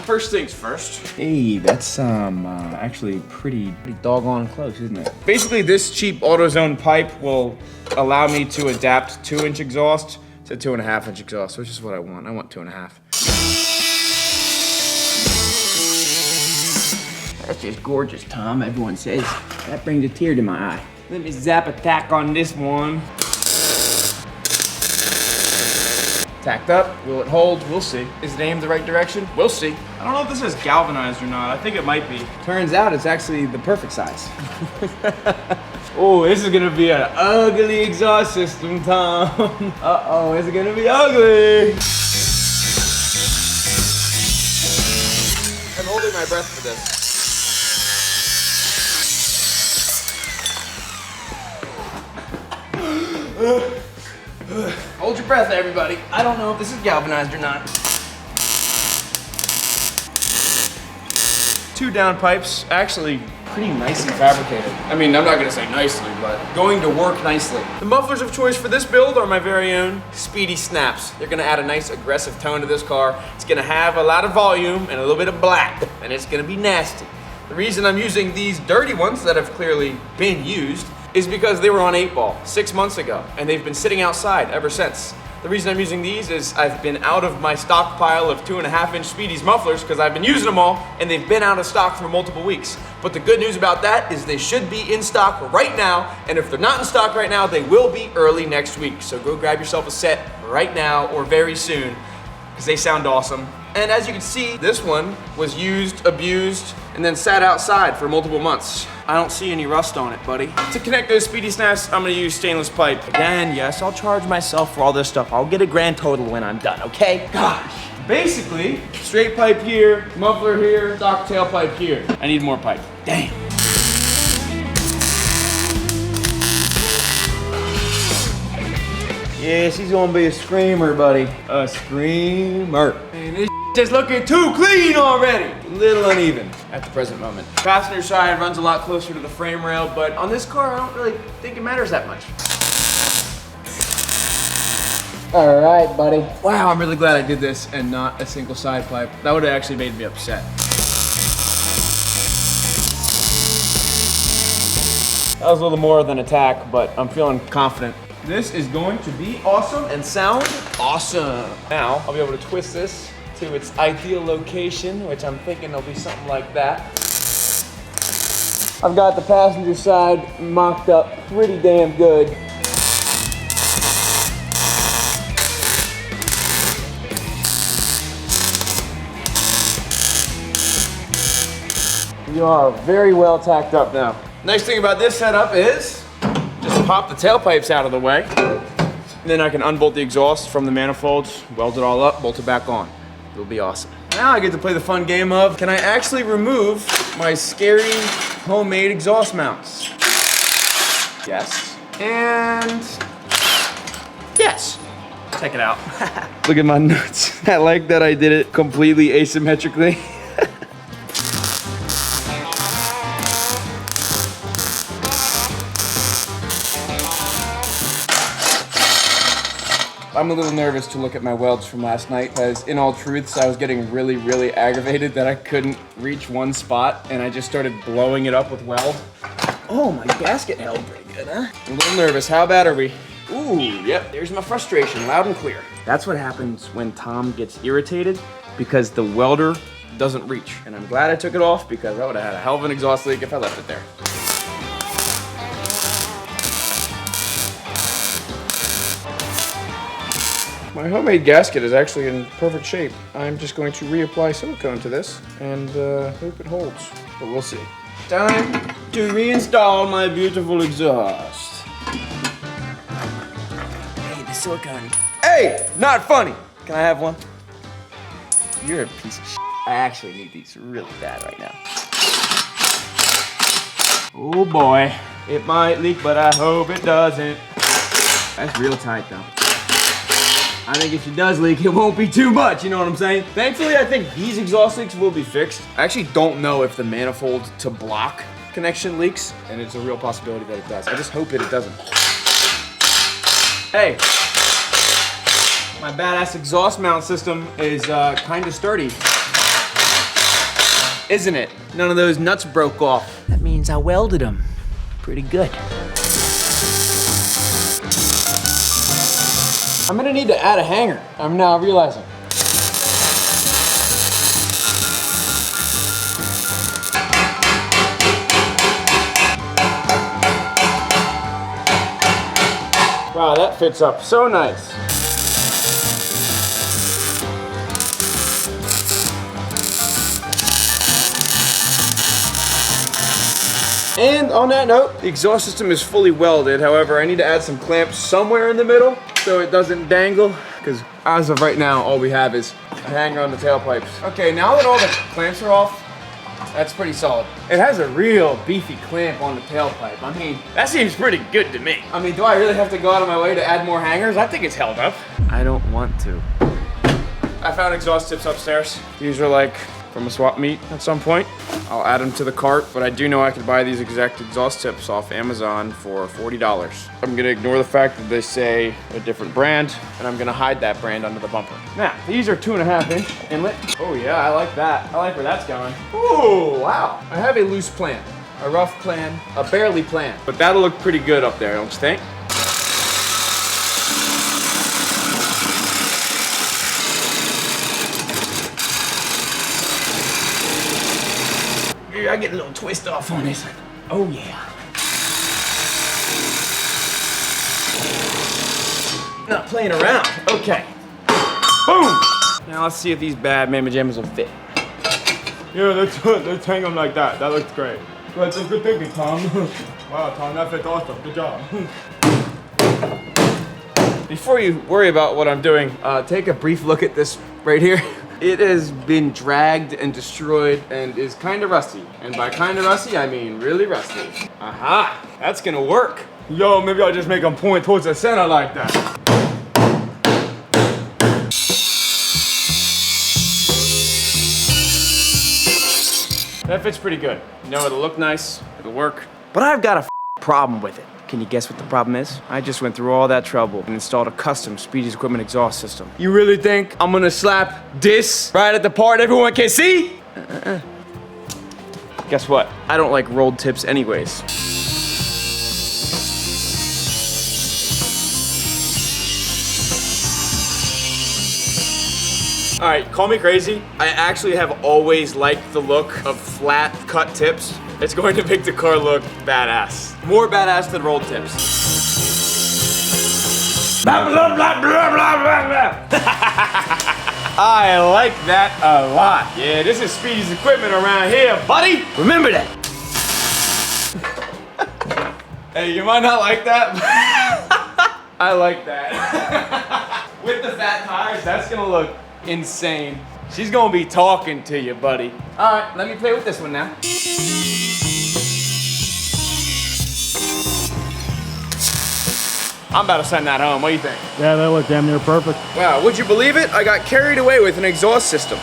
first things first. Hey, that's actually pretty doggone close, isn't it? Basically, this cheap AutoZone pipe will allow me to adapt 2-inch exhaust to 2.5-inch exhaust, which is what I want. I want 2.5. That's just gorgeous, Tom. Everyone says that brings a tear to my eye. Let me zap a tack on this one. Tacked up, will it hold? We'll see. Is it aimed the right direction? We'll see. I don't know if this is galvanized or not. I think it might be. Turns out it's actually the perfect size. Oh, this is gonna be an ugly exhaust system, Tom. Uh-oh, is it gonna be ugly? I'm holding my breath for this. Hold your breath, everybody. I don't know if this is galvanized or not. 2 down pipes, actually pretty nicely fabricated. I mean, I'm not gonna say nicely, but going to work nicely. The mufflers of choice for this build are my very own Speedy Snaps. They're gonna add a nice aggressive tone to this car. It's gonna have a lot of volume and a little bit of black, and it's gonna be nasty. The reason I'm using these dirty ones that have clearly been used is because they were on 8-ball 6 months ago, and they've been sitting outside ever since. The reason I'm using these is I've been out of my stockpile of 2.5-inch Speedy's mufflers because I've been using them all, and they've been out of stock for multiple weeks. But the good news about that is they should be in stock right now, and if they're not in stock right now, they will be early next week. So go grab yourself a set right now or very soon, because they sound awesome. And as you can see, this one was used, abused, and then sat outside for multiple months. I don't see any rust on it, buddy. To connect those Speedy Snaps, I'm gonna use stainless pipe. Again, yes, I'll charge myself for all this stuff. I'll get a grand total when I'm done, okay? Gosh. Basically, straight pipe here, muffler here, stock tailpipe here. I need more pipe. Damn. Yeah, she's gonna be a screamer, buddy. A screamer. Man, this just looking too clean already. A little uneven at the present moment. Passenger side runs a lot closer to the frame rail, but on this car, I don't really think it matters that much. All right, buddy. Wow, I'm really glad I did this and not a single side pipe. That would have actually made me upset. That was a little more than attack, but I'm feeling confident. This is going to be awesome and sound awesome. Now, I'll be able to twist this to its ideal location, which I'm thinking will be something like that. I've got the passenger side mocked up pretty damn good. You are very well tacked up now. Next thing about this setup is just pop the tailpipes out of the way. Then I can unbolt the exhaust from the manifolds, weld it all up, bolt it back on. It'll be awesome. Now I get to play the fun game of, can I actually remove my scary homemade exhaust mounts? Yes. And yes. Check it out. Look at my nuts. I like that I did it completely asymmetrically. I'm a little nervous to look at my welds from last night because in all truths, I was getting really, really aggravated that I couldn't reach one spot and I just started blowing it up with weld. Oh, my gasket held pretty good, huh? I'm a little nervous. How bad are we? Ooh, yep, there's my frustration, loud and clear. That's what happens when Tom gets irritated because the welder doesn't reach. And I'm glad I took it off because I would have had a hell of an exhaust leak if I left it there. My homemade gasket is actually in perfect shape. I'm just going to reapply silicone to this and hope it holds, but we'll see. Time to reinstall my beautiful exhaust. Hey, the silicone. Hey, not funny. Can I have one? You're a piece of shit. I actually need these really bad right now. Oh boy, it might leak, but I hope it doesn't. That's real tight though. I think if it does leak, it won't be too much, you know what I'm saying? Thankfully, I think these exhaust leaks will be fixed. I actually don't know if the manifold to block connection leaks, and it's a real possibility that it does. I just hope it doesn't. Hey, my badass exhaust mount system is kind of sturdy, isn't it? None of those nuts broke off. That means I welded them pretty good. I'm gonna need to add a hanger. I'm now realizing. Wow, that fits up so nice. And on that note, the exhaust system is fully welded. However, I need to add some clamps somewhere in the middle so it doesn't dangle, because as of right now, all we have is a hanger on the tailpipes. Okay, now that all the clamps are off, that's pretty solid. It has a real beefy clamp on the tailpipe. I mean, that seems pretty good to me. I mean, do I really have to go out of my way to add more hangers? I think it's held up. I don't want to. I found exhaust tips upstairs. These are like from a swap meet at some point. I'll add them to the cart, but I do know I could buy these exact exhaust tips off Amazon for $40. I'm gonna ignore the fact that they say a different brand, and I'm gonna hide that brand under the bumper. Now, these are 2.5-inch inlet. Oh yeah, I like that. I like where that's going. Ooh, wow. I have a loose plan, a rough plan, a barely plan, but that'll look pretty good up there, don't you think? I get a little twist off on this. Oh yeah. Not playing around. Okay. Boom. Now let's see if these bad mamma jammas will fit. Yeah, let's hang them like that. That looks great. That's a good thinking, Tom. Wow, Tom, that fits awesome. Good job. Before you worry about what I'm doing, take a brief look at this right here. It has been dragged and destroyed and is kind of rusty. And by kind of rusty, I mean really rusty. Aha, that's gonna work. Yo, maybe I'll just make them point towards the center like that. That fits pretty good. You know, it'll look nice, it'll work. But I've got a problem with it. Can you guess what the problem is? I just went through all that trouble and installed a custom Speedy's Equipment exhaust system. You really think I'm gonna slap this right at the part everyone can see? Guess what? I don't like rolled tips anyways. All right, call me crazy. I actually have always liked the look of flat cut tips. It's going to make the car look badass. More badass than rolled tips. Blah, blah, blah, blah, blah, blah, blah. I like that a lot. Yeah, this is Speedy's equipment around here, buddy. Remember that. Hey, you might not like that. I like that. With the fat tires, that's gonna look insane. She's gonna be talking to you, buddy. All right, let me play with this one now. I'm about to send that home. What do you think? Yeah, that looked damn near perfect. Wow, would you believe it? I got carried away with an exhaust system.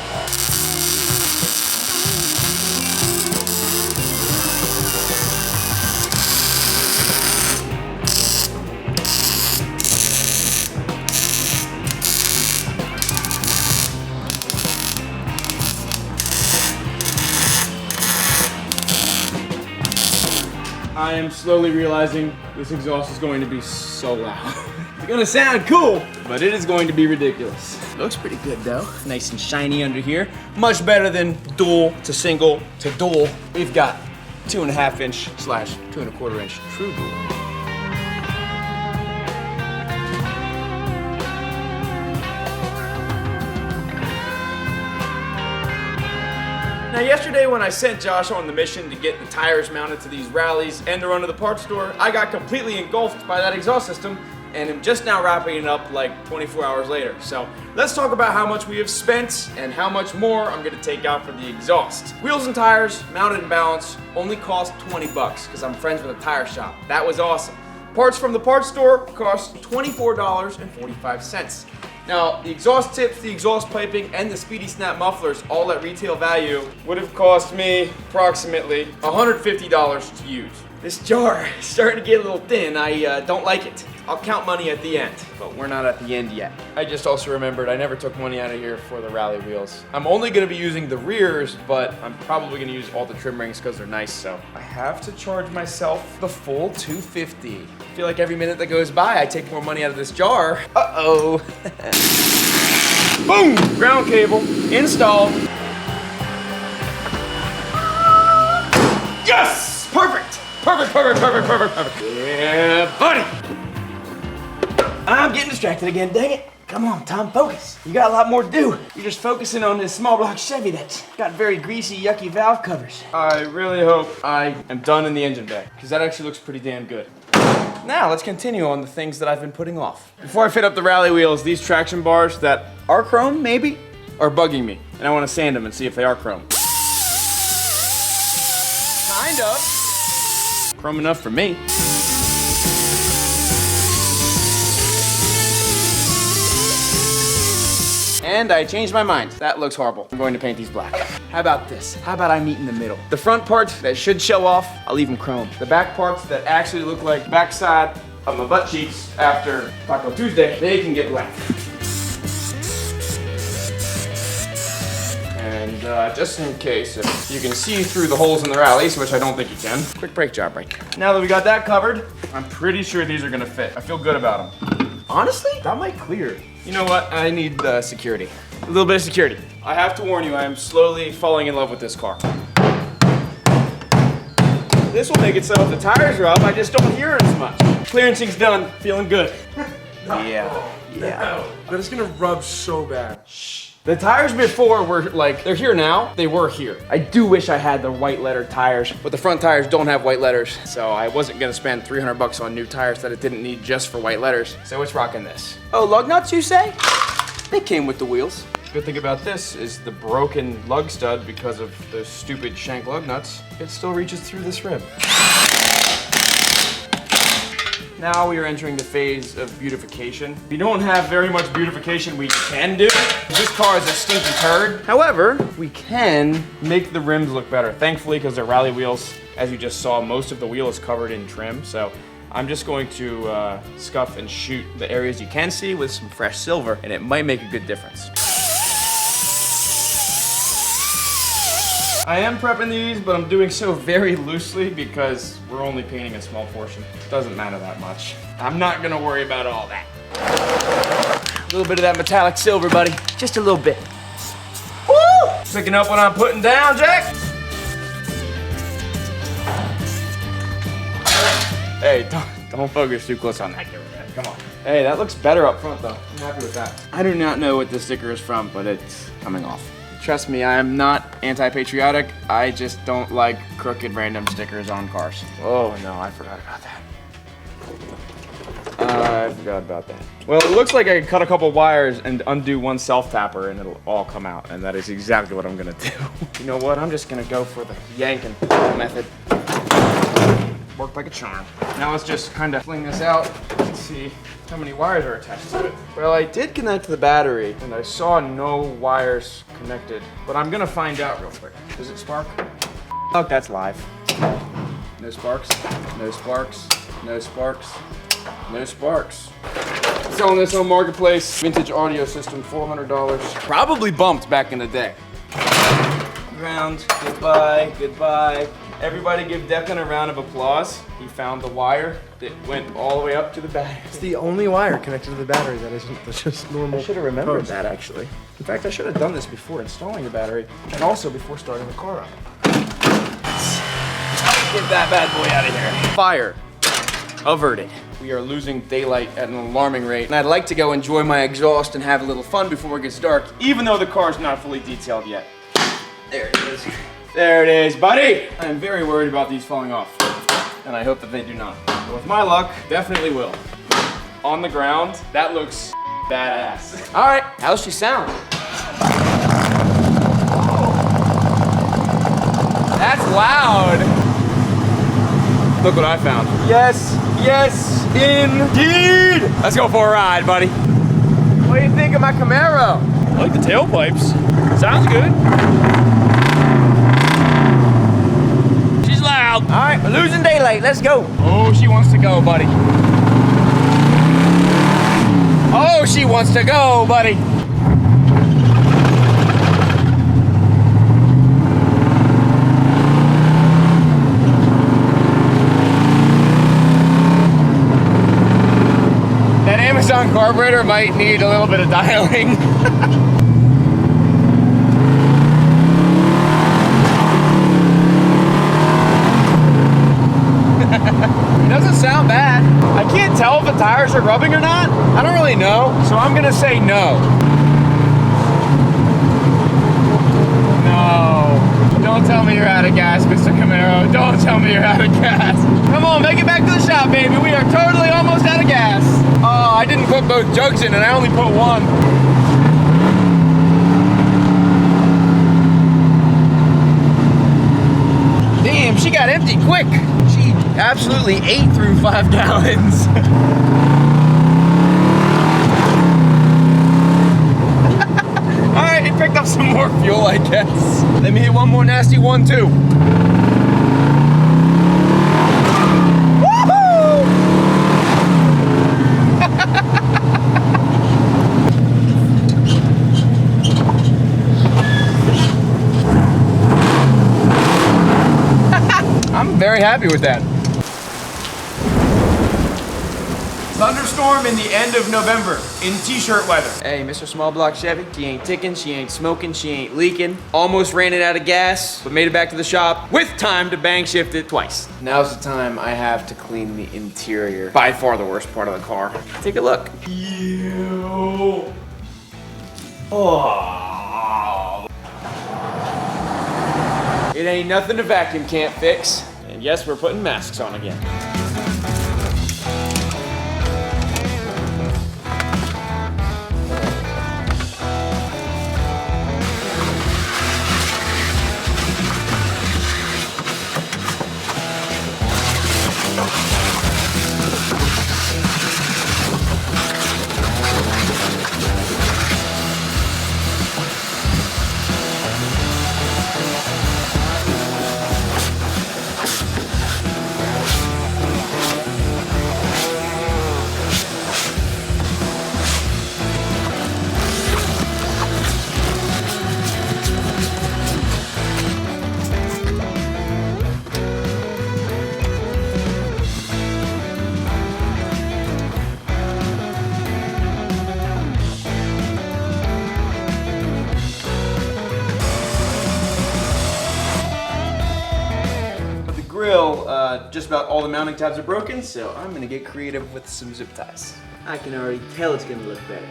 I am slowly realizing this exhaust is going to be so loud. It's gonna sound cool, but it is going to be ridiculous. Looks pretty good though. Nice and shiny under here. Much better than dual to single to dual. We've got 2.5 inch / 2.25 inch true dual. Now yesterday when I sent Josh on the mission to get the tires mounted to these rallies and to run to the parts store, I got completely engulfed by that exhaust system and am just now wrapping it up like 24 hours later. So let's talk about how much we have spent and how much more I'm gonna take out for the exhaust. Wheels and tires, mounted and balanced, only cost 20 bucks because I'm friends with a tire shop. That was awesome. Parts from the parts store cost $24.45. Now, the exhaust tips, the exhaust piping, and the Speedy Snap mufflers, all at retail value, would have cost me approximately $150 to use. This jar is starting to get a little thin. I don't like it. I'll count money at the end, but we're not at the end yet. I just also remembered I never took money out of here for the rally wheels. I'm only gonna be using the rears, but I'm probably gonna use all the trim rings because they're nice, so I have to charge myself the full $250. I feel like every minute that goes by, I take more money out of this jar. Uh-oh. Boom! Ground cable installed. Yes! Perfect! Perfect, perfect, perfect, perfect, perfect. Yeah, buddy! I'm getting distracted again, dang it. Come on, Tom, focus. You got a lot more to do. You're just focusing on this small block Chevy that's got very greasy, yucky valve covers. I really hope I am done in the engine bay, because that actually looks pretty damn good. Now, let's continue on the things that I've been putting off. Before I fit up the rally wheels, these traction bars that are chrome, maybe, are bugging me. And I want to sand them and see if they are chrome. Kind of. Chrome enough for me. And I changed my mind. That looks horrible. I'm going to paint these black. How about this? How about I meet in the middle? The front parts that should show off, I'll leave them chrome. The back parts that actually look like backside of my butt cheeks after Taco Tuesday, they can get black. And just in case, if you can see through the holes in the rallies, which I don't think you can, quick brake job right there. Now that we got that covered, I'm pretty sure these are gonna fit. I feel good about them. Honestly, that might clear. You know what? I need security. A little bit of security. I have to warn you, I am slowly falling in love with this car. This will make it so if the tires are up, I just don't hear it as much. Clearancing's done, feeling good. Yeah. But it's gonna rub so bad. Shh. The tires before were like, they're here now, they were here. I do wish I had the white letter tires, but the front tires don't have white letters, so I wasn't gonna spend 300 bucks on new tires that it didn't need just for white letters. So it's rocking this. Oh, lug nuts, you say? They came with the wheels. Good thing about this is the broken lug stud, because of those stupid shank lug nuts, it still reaches through this rib. Now we are entering the phase of beautification. We don't have very much beautification we can do. This car is a stinky turd. However, we can make the rims look better. Thankfully, because they're rally wheels, as you just saw, most of the wheel is covered in trim. So I'm just going to scuff and shoot the areas you can see with some fresh silver, and it might make a good difference. I am prepping these, but I'm doing so very loosely because we're only painting a small portion. Doesn't matter that much. I'm not gonna worry about all that. A little bit of that metallic silver, buddy. Just a little bit. Picking up what I'm putting down, Jack. Hey, don't focus too close on that camera, man. Come on. Hey, that looks better up front though. I'm happy with that. I do not know what this sticker is from, but it's coming off. Trust me, I am not anti-patriotic. I just don't like crooked random stickers on cars. Oh no, I forgot about that. I forgot about that. Well, it looks like I can cut a couple wires and undo one self-tapper and it'll all come out, and that is exactly what I'm gonna do. You know what, I'm just gonna go for the yank and pull method. Worked like a charm. Now let's just kind of fling this out and see how many wires are attached to it. Well, I did connect to the battery and I saw no wires connected, but I'm gonna find out real quick. Does it spark? Oh, that's live. No sparks, no sparks, no sparks, no sparks. Selling this on Marketplace. Vintage audio system, $400. Probably bumped back in the day. Ground, goodbye, goodbye. Everybody give Declan a round of applause. He found the wire that went all the way up to the battery. It's the only wire connected to the battery that isn't just normal. I should have remembered that actually. In fact, I should have done this before installing the battery and also before starting the car up. Get that bad boy out of here. Fire averted. We are losing daylight at an alarming rate, and I'd like to go enjoy my exhaust and have a little fun before it gets dark, even though the car's not fully detailed yet. There it is. There it is, buddy! I am very worried about these falling off, and I hope that they do not. But with my luck, definitely will. On the ground, that looks badass. All right, how's she sound? That's loud. Look what I found. Yes, yes, indeed. Let's go for a ride, buddy. What do you think of my Camaro? I like the tailpipes. Sounds good. She's loud. All right, we're losing daylight. Let's go. Oh, she wants to go, buddy. Oh, she wants to go, buddy. That Amazon carburetor might need a little bit of dialing. It doesn't sound bad. I can't tell if the tires are rubbing or not. I don't really know, so I'm gonna say no. No. Don't tell me you're out of gas, Mr. Camaro. Don't tell me you're out of gas. Come on, make it back to the shop, baby. We are totally almost out of gas. Oh, I didn't put both jugs in and I only put one. Damn, she got empty quick. She absolutely ate through 5 gallons. All right, it picked up some more fuel, I guess. Let me hit one more nasty one, too. Woohoo! I'm very happy with that. Thunderstorm in the end of November in t-shirt weather. Hey, Mr. Small Block Chevy, she ain't ticking, she ain't smoking, she ain't leaking. Almost ran it out of gas, but made it back to the shop with time to bang shift it twice. Now's the time I have to clean the interior. By far the worst part of the car. Take a look. Ew. Oh. It ain't nothing a vacuum can't fix. And yes, we're putting masks on again. just about all the mounting tabs are broken, so I'm gonna get creative with some zip ties. I can already tell it's gonna look better.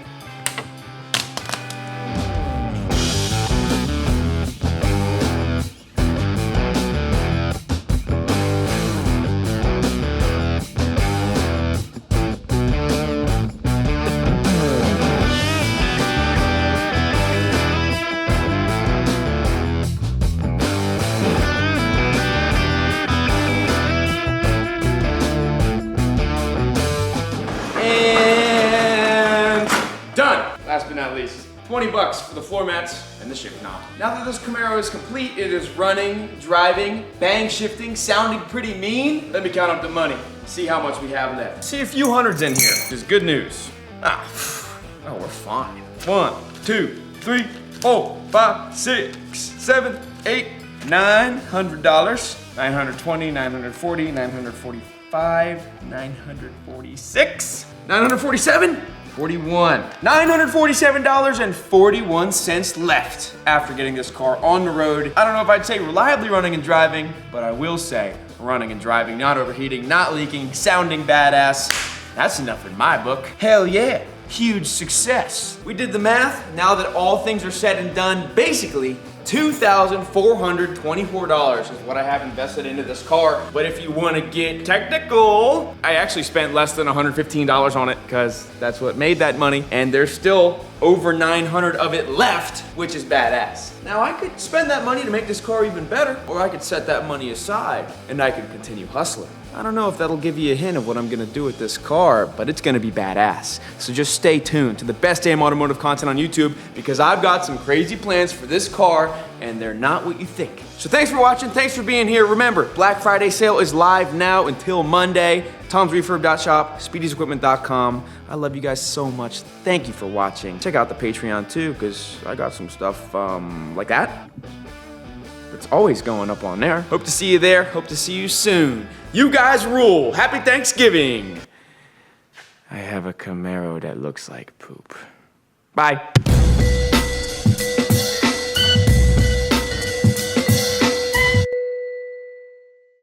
Last but not least, 20 bucks for the floor mats and the shift knob. Now that this Camaro is complete, it is running, driving, bang shifting, sounding pretty mean. Let me count up the money, see how much we have left. See a few hundreds in here, which is good news. Oh, we're fine. 1, 2, 3, 4, 5, 6, 7, 8, $900. 920, 940, 945, 946, 947. 41. $947.41 left after getting this car on the road. I don't know if I'd say reliably running and driving, but I will say running and driving, not overheating, not leaking, sounding badass. That's enough in my book. Hell yeah, huge success. We did the math. Now that all things are said and done, basically, $2,424 is what I have invested into this car. But if you want to get technical, I actually spent less than $115 on it because that's what made that money. And there's still over 900 of it left, which is badass. Now I could spend that money to make this car even better, or I could set that money aside and I could continue hustling. I don't know if that'll give you a hint of what I'm gonna do with this car, but it's gonna be badass. So just stay tuned to the best damn automotive content on YouTube because I've got some crazy plans for this car and they're not what you think. So thanks for watching, thanks for being here. Remember, Black Friday sale is live now until Monday. Tom'sRefurb.shop, Speedy'sEquipment.com. I love you guys so much. Thank you for watching. Check out the Patreon too, because I got some stuff like that. It's always going up on there. Hope to see you there. Hope to see you soon. You guys rule. Happy Thanksgiving. I have a Camaro that looks like poop. Bye.